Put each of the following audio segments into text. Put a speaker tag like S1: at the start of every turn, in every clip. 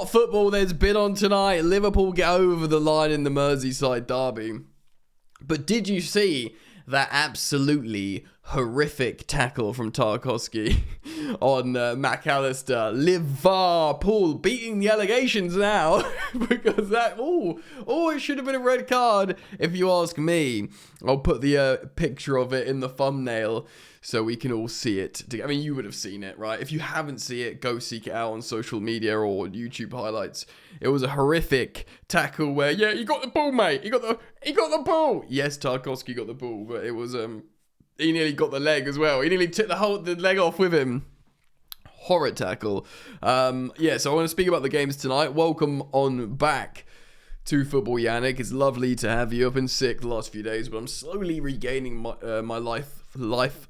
S1: lot of football there's been on tonight. Liverpool get over the line in the Merseyside derby. But did you see that absolutely horrific tackle from Tarkowski on McAllister? Liverpool beating the allegations now because that, it should have been a red card if you ask me. I'll put the picture of it in the thumbnail so we can all see it. I mean, you would have seen it, right? If you haven't seen it, go seek it out on social media or YouTube highlights. It was a horrific tackle where, yeah, you got the ball, mate. He got the ball. Yes, Tarkowski got the ball, but it was he nearly got the leg as well. He nearly took the leg off with him. Horrid tackle. So I want to speak about the games tonight. Welcome on back to Football Yannick. It's lovely to have you. I've been sick the last few days, but I'm slowly regaining my life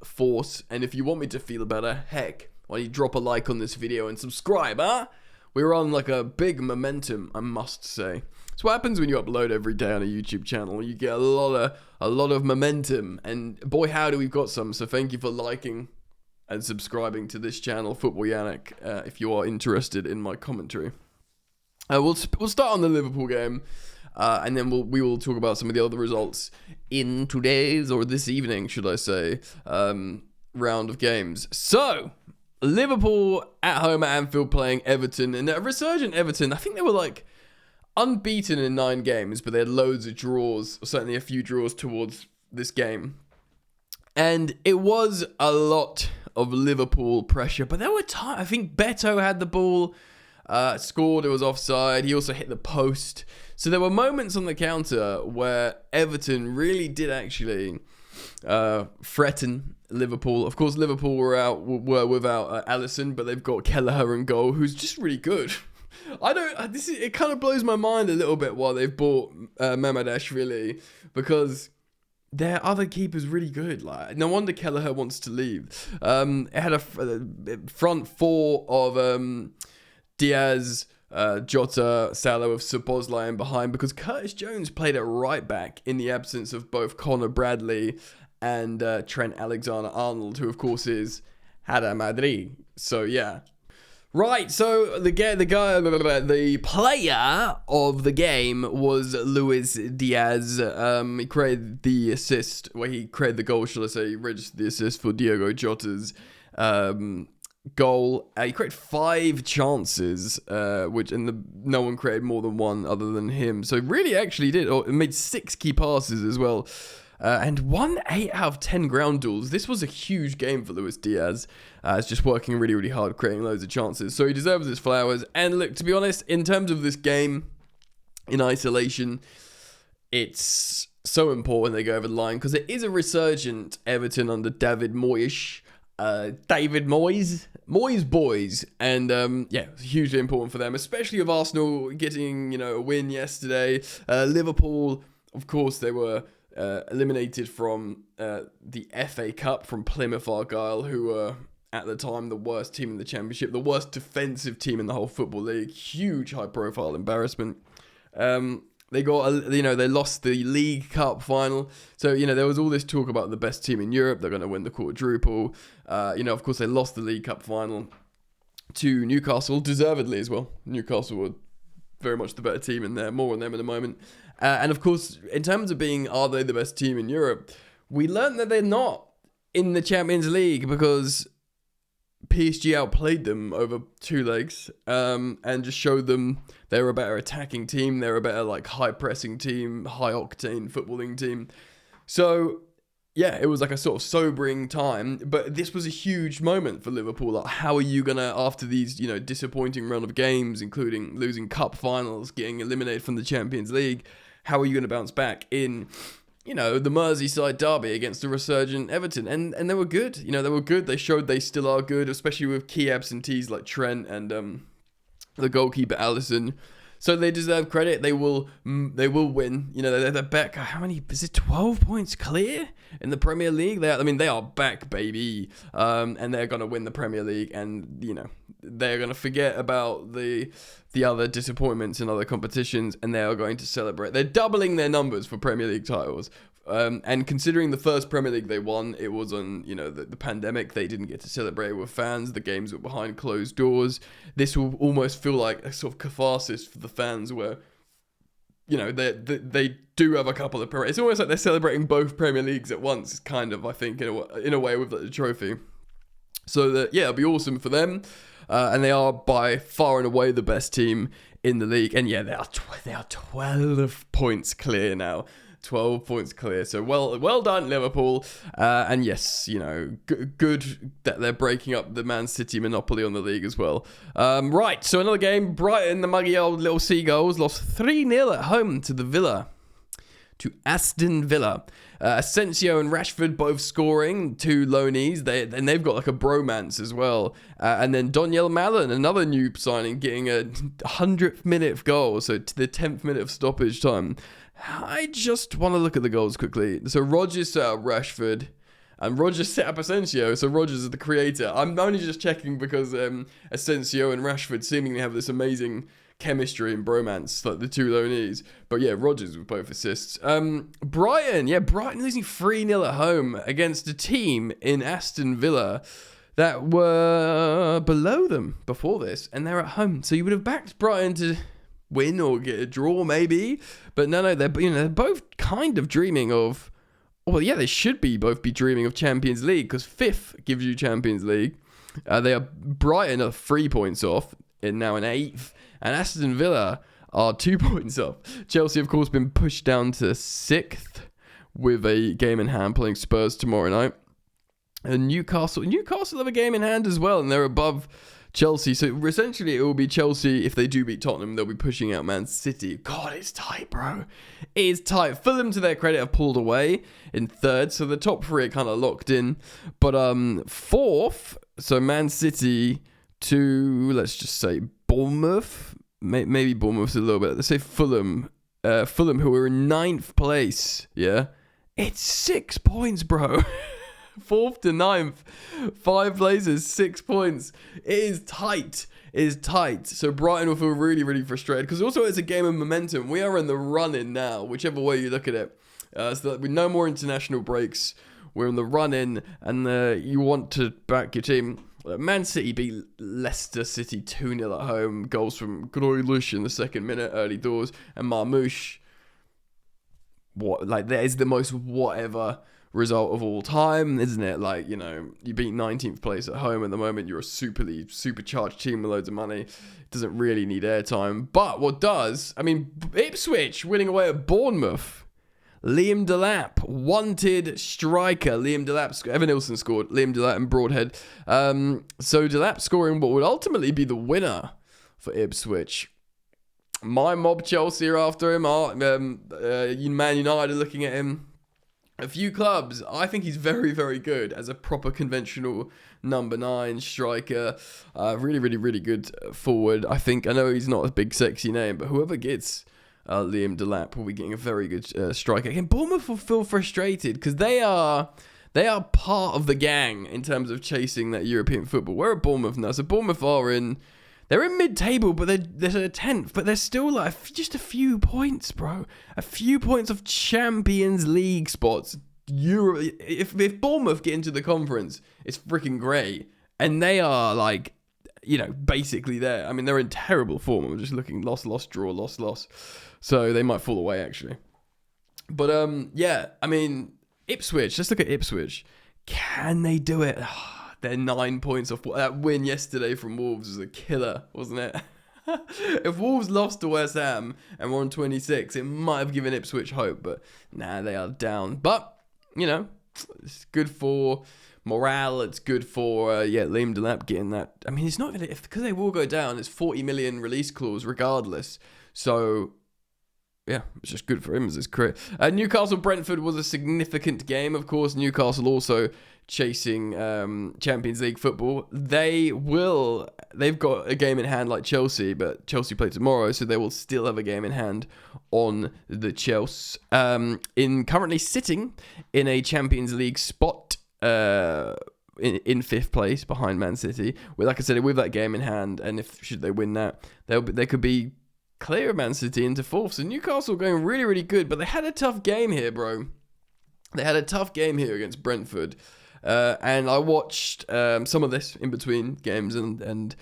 S1: force. And if you want me to feel better, heck, why don't you drop a like on this video and subscribe, huh? We're on like a big momentum, I must say. It's what happens when you upload every day on a YouTube channel. You get a lot of momentum, and boy howdy, we've got some. So thank you for liking and subscribing to this channel, Football Yannick, if you are interested in my commentary. We'll start on the Liverpool game, and then we will talk about some of the other results in today's, or this evening, should I say, round of games. So, Liverpool at home at Anfield playing Everton, and a resurgent Everton. I think they were like unbeaten in 9 games, but they had loads of draws, or certainly a few draws towards this game. And it was a lot of Liverpool pressure, but there were times, I think Beto had the ball, scored, it was offside. He also hit the post. So there were moments on the counter where Everton really did actually threaten Liverpool. Of course, Liverpool were without Alisson, but they've got Kelleher in goal, who's just really good. It kind of blows my mind a little bit why they've bought Mamadashvili, because their other keeper's really good. Like, no wonder Kelleher wants to leave. It had a front four of Diaz, Jota, Salah with Szoboszlai in behind, because Curtis Jones played at right back in the absence of both Conor Bradley and Trent Alexander-Arnold, who of course is Hada Madrid. So yeah. Right, so the player of the game was Luis Diaz. He created the assist, he created the goal, shall I say, he registered the assist for Diogo Jota's goal. He created 5 chances, no one created more than one other than him. So really actually made 6 key passes as well. And won 8 out of 10 ground duels. This was a huge game for Luis Diaz. It's just working really, really hard, creating loads of chances. So he deserves his flowers. And look, to be honest, in terms of this game, in isolation, it's so important they go over the line, because it is a resurgent Everton under David Moyes. David Moyes. Moyes boys. And it's hugely important for them, especially with Arsenal getting, a win yesterday. Liverpool, of course, they were eliminated from the FA Cup from Plymouth Argyle, who were at the time the worst team in the Championship, the worst defensive team in the whole Football League. Huge high-profile embarrassment. They lost the League Cup final. So, there was all this talk about the best team in Europe. They're going to win the quadruple. Of course, they lost the League Cup final to Newcastle, deservedly as well. Newcastle were very much the better team in there. More on them in a moment. And of course, in terms of are they the best team in Europe, we learned that they're not in the Champions League, because PSG outplayed them over 2 legs, and just showed them they were a better attacking team. They're a better high pressing team, high octane footballing team. So yeah, it was like a sort of sobering time, but this was a huge moment for Liverpool. Like, how are you gonna, after these disappointing run of games, including losing cup finals, getting eliminated from the Champions League, how are you going to bounce back in, the Merseyside derby against the resurgent Everton? And they were good. They were good. They showed they still are good, especially with key absentees like Trent and the goalkeeper Alisson. So they deserve credit. They will win. They're back. How many? Is it 12 points clear in the Premier League? They are back, baby. And they're going to win the Premier League. And, they're going to forget about the other disappointments in other competitions, and they are going to celebrate. They're doubling their numbers for Premier League titles. And considering the first Premier League they won, it was on, the pandemic. They didn't get to celebrate with fans. The games were behind closed doors. This will almost feel like a sort of catharsis for the fans where, they do have a couple of Premier. It's almost like they're celebrating both Premier Leagues at once, kind of, I think, in a way with the trophy. So it'll be awesome for them. And they are by far and away the best team in the league. And yeah, they are 12 points clear now. 12 points clear. So well done, Liverpool. And yes, good that they're breaking up the Man City monopoly on the league as well. Right, so another game. Brighton, the muggy old little Seagulls, lost 3-0 at home to to Aston Villa. Asensio and Rashford both scoring, 2 loanees. They've got like a bromance as well. And then Donyell Malen, another new signing, getting a 100th minute goal, so to the 10th minute of stoppage time. I just want to look at the goals quickly. So Rodgers set up Rashford, and Rodgers set up Asensio. So Rodgers is the creator. I'm only just checking because Asensio and Rashford seemingly have this amazing chemistry and bromance, like the 2 loanees. But yeah, Rodgers with both assists. Brighton losing 3-0 at home against a team in Aston Villa that were below them before this, and they're at home. So you would have backed Brighton to win or get a draw maybe, but no, they're both kind of dreaming of, they should both be dreaming of Champions League, because 5th gives you Champions League. Brighton are 3 points off, and now in 8th, and Aston Villa are 2 points off. Chelsea, of course, been pushed down to 6th with a game in hand, playing Spurs tomorrow night. And Newcastle have a game in hand as well, and they're above Chelsea. So essentially it will be Chelsea. If they do beat Tottenham, they'll be pushing out Man City. God, it's tight, bro. It is tight. Fulham, to their credit, have pulled away in 3rd, so the top 3 are kind of locked in. But 4th, so Man City to, let's just say, Bournemouth. Maybe Bournemouth's a little bit. Let's say Fulham. Fulham, who are in 9th place. Yeah, it's 6 points, bro. 4th to 9th, 5 places, 6 points. It is tight. So Brighton will feel really, really frustrated, because also it's a game of momentum. We are in the run-in now, whichever way you look at it. So that with no more international breaks, we're in the run-in, and you want to back your team. Man City beat Leicester City 2-0 at home. Goals from Grealish in the 2nd minute, early doors, and Marmoush. That is the most whatever result of all time, isn't it? You beat 19th place at home at the moment. You're a supercharged team with loads of money. It doesn't really need airtime. But what does, Ipswich winning away at Bournemouth. Liam Delap, wanted striker. Liam Delap, Evan Nilsson scored. Liam Delap and Broadhead. So Delap scoring what would ultimately be the winner for Ipswich. My mob Chelsea are after him. Man United are looking at him. A few clubs. I think he's very, very good as a proper conventional number 9 striker. Really, really, really good forward. I know he's not a big, sexy name, but whoever gets Liam Delap will be getting a very good striker. Again, Bournemouth will feel frustrated because they are part of the gang in terms of chasing that European football. We're at Bournemouth now, so Bournemouth they're in mid-table, but they're 10th, but they're still just a few points, bro. A few points of Champions League spots. If Bournemouth get into the conference, it's freaking great. And they are basically there. They're in terrible form. I'm just looking, loss, draw, loss. So they might fall away, actually. But, Ipswich, let's look at Ipswich. Can they do it? They're 9 points off. That win yesterday from Wolves was a killer, wasn't it? If Wolves lost to West Ham and were on 26, it might have given Ipswich hope, but they are down. But, it's good for morale. It's good for, Liam Delap getting that. It's not even, because they will go down, it's 40 million release clause regardless. So, yeah, it's just good for him as his career. Newcastle Brentford was a significant game. Of course, Newcastle also chasing Champions League football. They've got a game in hand like Chelsea, but Chelsea play tomorrow, so they will still have a game in hand on the Chelsea. Currently sitting in a Champions League spot in 5th place behind Man City. Like I said, with that game in hand, and should they win that, they could be clear of Man City into 4th. So Newcastle going really, really good, but they had a tough game here, bro. They had a tough game here against Brentford, and I watched some of this in between games and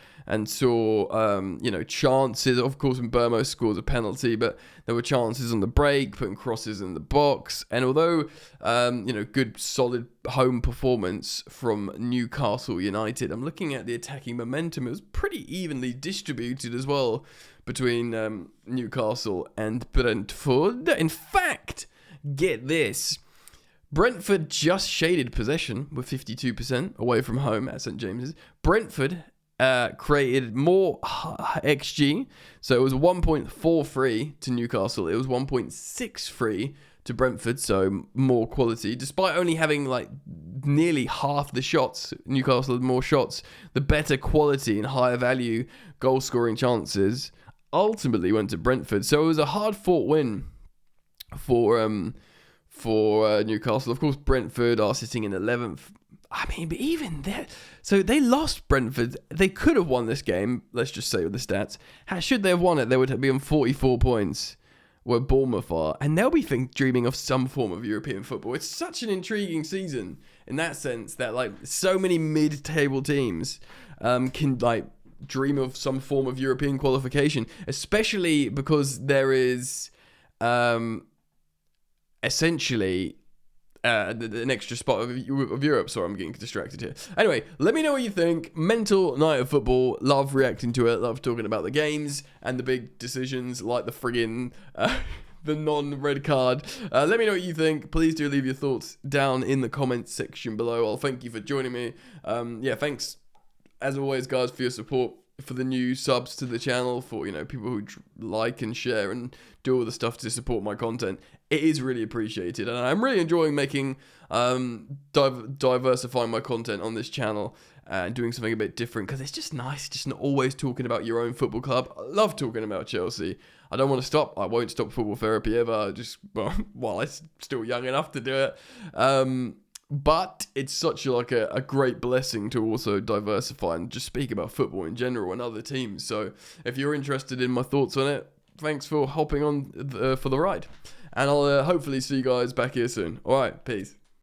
S1: saw chances. Of course, when Burmo scores a penalty, but there were chances on the break, putting crosses in the box. And although good solid home performance from Newcastle United, I'm looking at the attacking momentum. It was pretty evenly distributed as well between Newcastle and Brentford. In fact, get this. Brentford just shaded possession with 52% away from home at St James's. Brentford created more XG, so it was 1.43 to Newcastle. It was 1.63 to Brentford, so more quality. Despite only having like nearly half the shots, Newcastle had more shots. The better quality and higher value goal scoring chances ultimately went to Brentford. So it was a hard-fought win for Newcastle. Of course, Brentford are sitting in 11th. I mean, but even there, so they lost Brentford. They could have won this game. Let's just say with the stats. Should they have won it, they would be on 44 points, where Bournemouth are, and they'll be dreaming of some form of European football. It's such an intriguing season in that sense that like so many mid-table teams can like dream of some form of European qualification, especially because there is essentially an extra spot of Europe. Sorry, I'm getting distracted here. Anyway, let me know what you think. Mental night of football. Love reacting to it. Love talking about the games and the big decisions like the friggin' the non-red card. Let me know what you think. Please do leave your thoughts down in the comments section below. I'll thank you for joining me. Thanks as always, guys, for your support, for the new subs to the channel, for people who like and share and do all the stuff to support my content. It is really appreciated, and I'm really enjoying making diversifying my content on this channel and doing something a bit different, because it's just nice just not always talking about your own football club. I love talking about Chelsea. I don't want to stop. I won't stop football therapy ever, while I'm still young enough to do it. But it's such a great blessing to also diversify and just speak about football in general and other teams. So if you're interested in my thoughts on it, thanks for hopping on for the ride. And I'll hopefully see you guys back here soon. All right, peace.